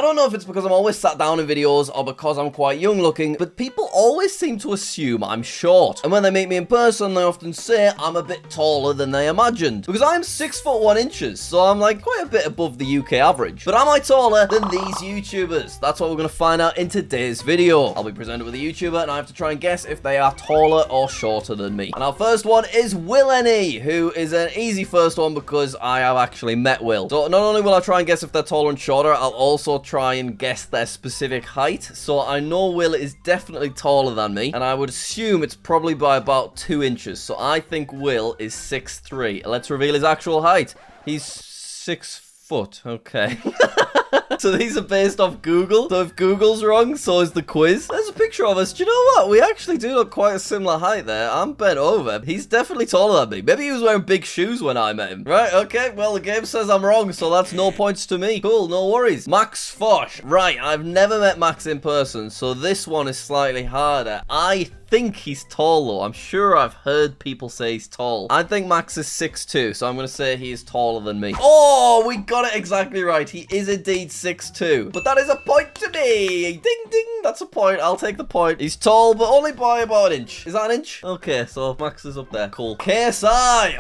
don't know if it's because I'm always sat down in videos or because I'm quite young looking, but people always seem to assume I'm short. And when they meet me in person, they often say I'm a bit taller than they imagined. Because I'm 6 foot 1 inches, so I'm like quite a bit above the UK average. But am I taller than these YouTubers? That's what we're going to find out in today's video. I'll be presented with a YouTuber and I have to try and guess if they are taller or shorter than me. And our first one is WillNE, who is an easy first one because I have actually met Will. So not only will I try and guess if they're taller and shorter, I'll also try and guess their specific height. So I know Will is definitely taller than me, and I would assume it's probably by about 2 inches. So I think Will is 6'3". Let's reveal his actual height. He's 6 foot. Okay. So these are based off Google. So if Google's wrong, so is the quiz. There's a picture of us. Do you know what? We actually do look quite a similar height there. I'm bent over. He's definitely taller than me. Maybe he was wearing big shoes when I met him. Right, okay. Well, the game says I'm wrong, so that's no points to me. Cool, no worries. Max Fosh. Right, I've never met Max in person, so this one is slightly harder. I think he's tall though. I'm sure I've heard people say he's tall. I think Max is 6'2", so I'm going to say he is taller than me. Oh, we got it exactly right. He is indeed 6'2". But that is a point to me. Ding, ding. That's a point. I'll take the point. He's tall, but only by about an inch. Is that an inch? Okay, so Max is up there. Cool. KSI.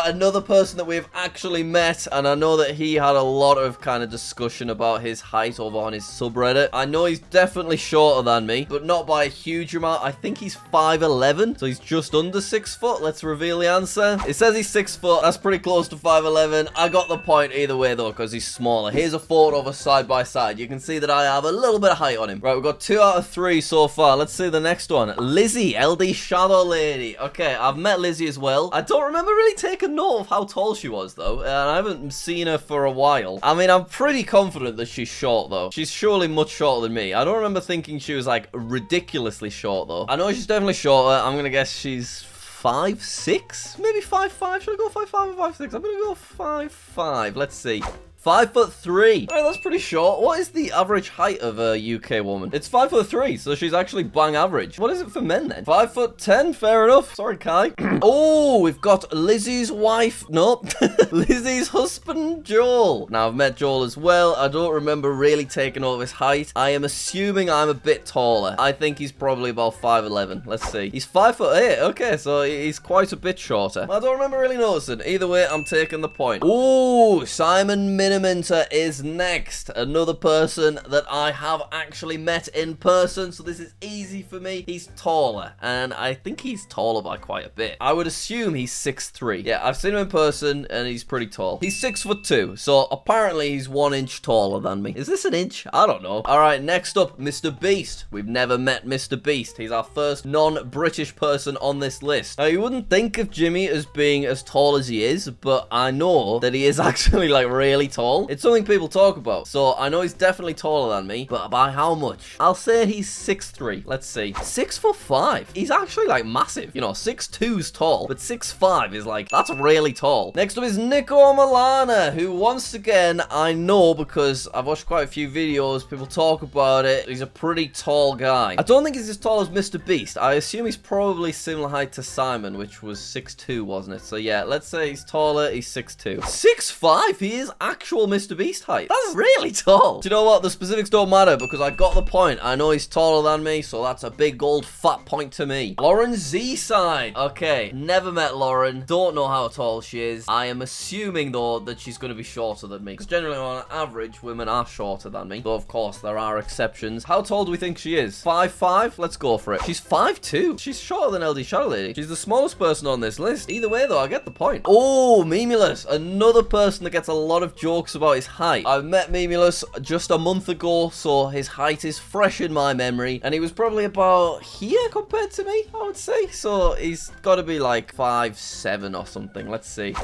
Another person that we've actually met, and I know that he had a lot of kind of discussion about his height over on his subreddit. I know he's definitely shorter than me, but not by a huge amount. I think he's 5'11", so he's just under 6 foot. Let's reveal the answer. It says he's 6 foot. That's pretty close to 5'11". I got the point either way though, because he's smaller. Here's a photo of us side by side. You can see that I have a little bit of height on him. Right, we've got 2 out of 3 so far. Let's see the next one. Lizzy, LD Shadow Lady. Okay, I've met Lizzy as well. I don't remember really taking note of how tall she was though, and I haven't seen her for a while. I mean, I'm pretty confident that she's short though. She's surely much shorter than me. I don't remember thinking she was like ridiculously short though. I know she's definitely shorter. I'm gonna guess she's 5'6", maybe 5'5". Should I go 5'5" or 5'6"? I'm gonna go 5'5". Let's see. 5'3". Alright, that's pretty short. What is the average height of a UK woman? It's 5'3", so she's actually bang average. What is it for men then? 5'10", fair enough. Sorry, Kai. Oh, we've got Lizzy's wife. Nope. Lizzy's husband, Joel. Now, I've met Joel as well. I don't remember really taking over his height. I am assuming I'm a bit taller. I think he's probably about 5'11". Let's see. He's 5'8". Okay, so he's quite a bit shorter. I don't remember really noticing. Either way, I'm taking the point. Oh, Simon Miniminter is next. Another person that I have actually met in person, so this is easy for me. He's taller, and I think he's taller by quite a bit. I would assume he's 6'3". Yeah, I've seen him in person, and he's pretty tall. He's 6'2", so apparently he's 1 inch taller than me. Is this an inch? I don't know. All right, next up, MrBeast. We've never met MrBeast. He's our first non-British person on this list. Now, you wouldn't think of Jimmy as being as tall as he is, but I know that he is actually like really tall. It's something people talk about, so I know he's definitely taller than me, but by how much? I'll say he's 6'3". Let's see. 6'5". He's actually like massive. You know, 6'2's tall, but 6'5 is like, that's really tall. Next up is Niko Milana, who once again, I know because I've watched quite a few videos, people talk about it. He's a pretty tall guy. I don't think he's as tall as MrBeast. I assume he's probably similar height to Simon, which was 6'2", wasn't it? So yeah, let's say he's taller. He's 6'2". 6'5", he is actual MrBeast height. That's really tall. Do you know what? The specifics don't matter because I got the point. I know he's taller than me, so that's a big old fat point to me. Lauren Z side. Okay, never met Lauren. Don't know how tall she is. I am assuming though that she's going to be shorter than me because generally on average women are shorter than me. Though of course there are exceptions. How tall do we think she is? 5'5"? Let's go for it. She's 5'2". She's shorter than LD Shadow Lady. She's the smallest person on this list. Either way though, I get the point. Oh, Memeulous. Another person that gets a lot of jokes about his height. I've met Memeulous just a month ago, so his height is fresh in my memory, and he was probably about here compared to me, I would say. So he's got to be like 5'7" or something. Let's see.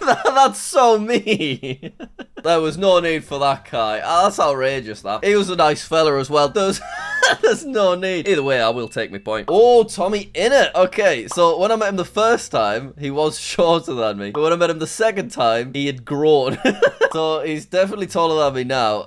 That's so mean. There was no need for that, Kai. That's outrageous, that. He was a nice fella as well. There's no need. Either way, I will take my point. Oh, TommyInnit. Okay, so when I met him the first time, he was shorter than me. But when I met him the second time, he had grown. So he's definitely taller than me now.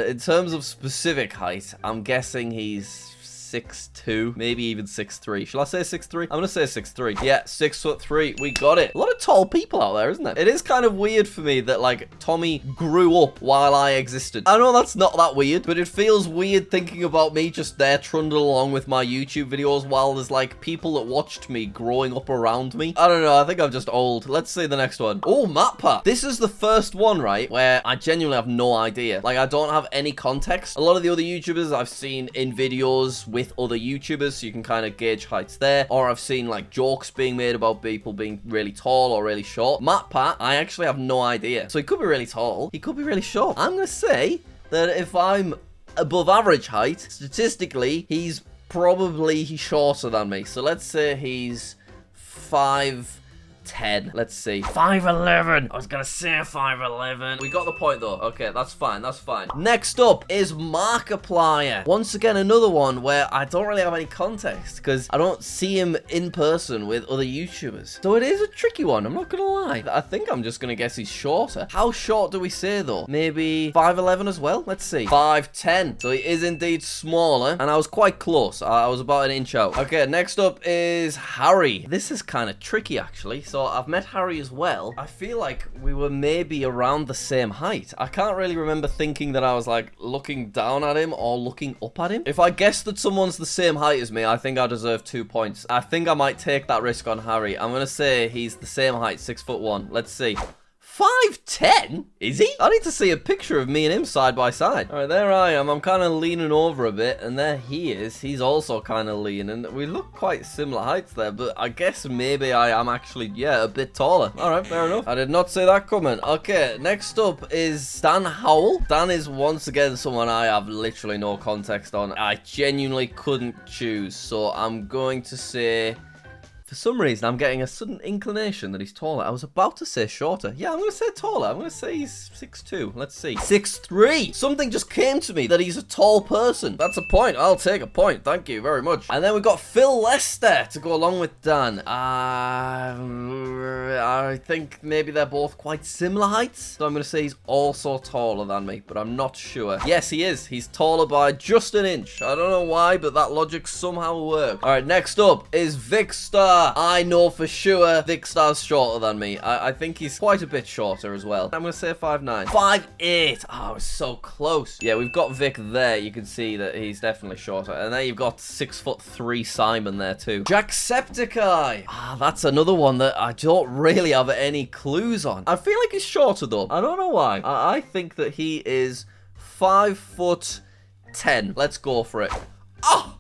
In terms of specific height, I'm guessing he's 6'2", maybe even 6'3". Shall I say 6'3"? I'm gonna say 6'3". Yeah, 6'3". We got it. A lot of tall people out there, isn't there? It is kind of weird for me that, like, Tommy grew up while I existed. I know that's not that weird, but it feels weird thinking about me just there trundling along with my YouTube videos while there's, like, people that watched me growing up around me. I don't know. I think I'm just old. Let's see the next one. Oh, MatPat. This is the first one, right, where I genuinely have no idea. Like, I don't have any context. A lot of the other YouTubers I've seen in videos with other YouTubers, so you can kind of gauge heights there. Or I've seen, like, jokes being made about people being really tall or really short. MatPat, I actually have no idea. So he could be really tall. He could be really short. I'm going to say that if I'm above average height, statistically, he's shorter than me. So let's say he's 5'10". Let's see. 5'11". I was gonna say 5'11". We got the point though. Okay, that's fine. That's fine. Next up is Markiplier. Once again, another one where I don't really have any context because I don't see him in person with other YouTubers. So it is a tricky one. I'm not gonna lie. I think I'm just gonna guess he's shorter. How short do we say though? Maybe 5'11" as well? Let's see. 5'10". So he is indeed smaller. And I was quite close. I was about an inch out. Okay, next up is Harry. This is kind of tricky actually. So I've met Harry as well. I feel like we were maybe around the same height. I can't really remember thinking that I was like looking down at him or looking up at him. If I guess that someone's the same height as me, I think I deserve 2 points. I think I might take that risk on Harry. I'm gonna say he's the same height, 6'1". Let's see. 5'10"? Is he? I need to see a picture of me and him side by side. All right, there I am. I'm kind of leaning over a bit, and there he is. He's also kind of leaning. We look quite similar heights there, but I guess maybe I am actually, yeah, a bit taller. All right, fair enough. I did not see that coming. Okay, next up is Dan Howell. Dan is once again someone I have literally no context on. I genuinely couldn't choose, so I'm going to say... For some reason, I'm getting a sudden inclination that he's taller. I was about to say shorter. Yeah, I'm going to say taller. I'm going to say he's 6'2". Let's see. 6'3". Something just came to me that he's a tall person. That's a point. I'll take a point. Thank you very much. And then we've got Phil Lester to go along with Dan. I think maybe they're both quite similar heights. So I'm going to say he's also taller than me, but I'm not sure. Yes, he is. He's taller by just an inch. I don't know why, but that logic somehow works. All right, next up is Vikkstar. I know for sure Vikkstar's shorter than me. I think he's quite a bit shorter as well. I'm going to say 5'9". 5'8". Oh, I was so close. Yeah, we've got Vic there. You can see that he's definitely shorter. And then you've got 6'3" Simon there too. JackSucksAtStuff. Ah, that's another one that I don't really have any clues on. I feel like he's shorter though. I don't know why. I think that he is 5'10". Let's go for it. Oh!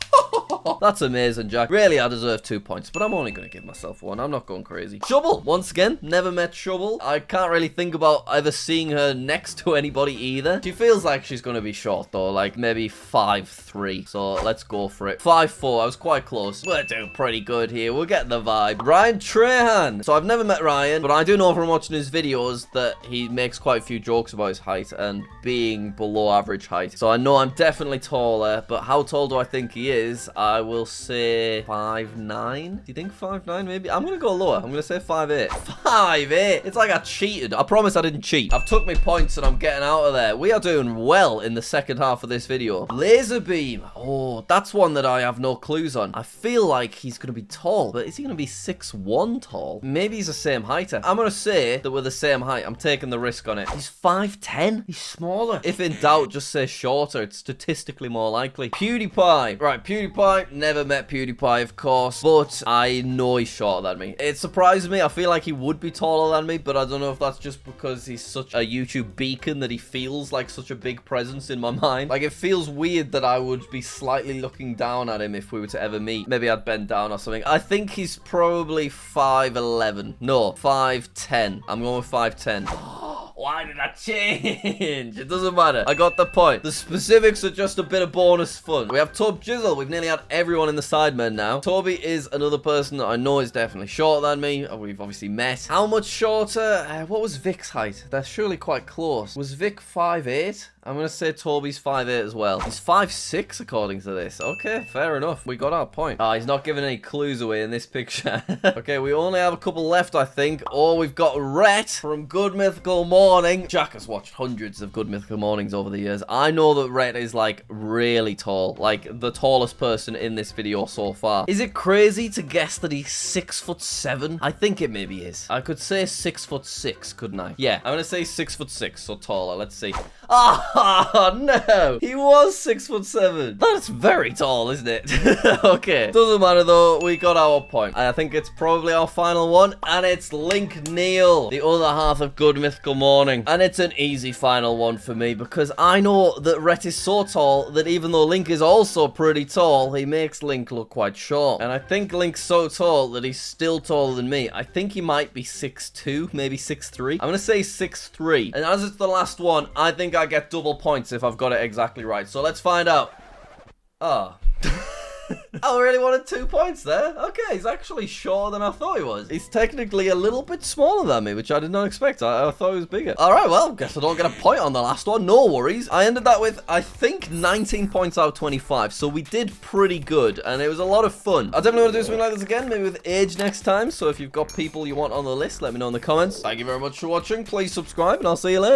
That's amazing, Jack. Really, I deserve 2 points, but I'm only going to give myself 1. I'm not going crazy. Shovel. Once again, never met Shovel. I can't really think about ever seeing her next to anybody either. She feels like she's going to be short, though, like maybe 5'3". So let's go for it. 5'4". I was quite close. We're doing pretty good here. We're getting the vibe. Ryan Trahan. So I've never met Ryan, but I do know from watching his videos that he makes quite a few jokes about his height and being below average height. So I know I'm definitely taller, but how tall do I think he is? I will say 5'9". Do you think 5'9" maybe? I'm going to go lower. I'm going to say 5'8". 5'8". It's like I cheated. I promise I didn't cheat. I've took my points and I'm getting out of there. We are doing well in the second half of this video. Laserbeam. Oh, that's one that I have no clues on. I feel like he's going to be tall, but is he going to be 6'1" tall? Maybe he's the same height. I'm going to say that we're the same height. I'm taking the risk on it. He's 5'10". He's smaller. If in doubt, just say shorter. It's statistically more likely. PewDiePie. Right, PewDiePie. Never met PewDiePie, of course, but I know he's shorter than me. It surprises me. I feel like he would be taller than me, but I don't know if that's just because he's such a YouTube beacon that he feels like such a big presence in my mind. Like, it feels weird that I would be slightly looking down at him if we were to ever meet. Maybe I'd bend down or something. I think he's probably 5'11". No, 5'10". I'm going with 5'10". Why did I change? It doesn't matter. I got the point. The specifics are just a bit of bonus fun. We have Tob Jizzle. We've nearly had everyone in the Sidemen now. Tobi is another person that I know is definitely shorter than me. We've obviously met. How much shorter? What was Vic's height? They're surely quite close. Was Vic 5'8"? I'm gonna say Tobi's 5'8" as well. He's 5'6" according to this. Okay, fair enough. We got our point. Oh, he's not giving any clues away in this picture. Okay, we only have a couple left, I think. Oh, we've got Rhett from Good Mythical Morning. Jack has watched hundreds of Good Mythical Mornings over the years. I know that Rhett is, like, really tall. Like, the tallest person in this video so far. Is it crazy to guess that he's 6'7"? I think it maybe is. I could say 6'6", couldn't I? Yeah, I'm gonna say 6'6", so taller. Let's see. Oh, no! He was 6'7". That's very tall, isn't it? Okay. Doesn't matter, though. We got our point. I think it's probably our final one, and it's Link Neil, the other half of Good Mythical Morning. And it's an easy final one for me, because I know that Rhett is so tall that even though Link is also pretty tall, he makes Link look quite short. And I think Link's so tall that he's still taller than me. I think he might be 6'2", maybe 6'3". I'm gonna say 6'3". And as it's the last one, I think I get double points if I've got it exactly right. So let's find out. Oh. I really wanted 2 points there. Okay, he's actually shorter than I thought he was. He's technically a little bit smaller than me, which I did not expect. I thought he was bigger. All right, well, guess I don't get a point on the last one. No worries. I ended that with, I think, 19 points out of 25. So we did pretty good, and it was a lot of fun. I definitely want to do something like this again, maybe with age next time. So if you've got people you want on the list, let me know in the comments. Thank you very much for watching. Please subscribe, and I'll see you later.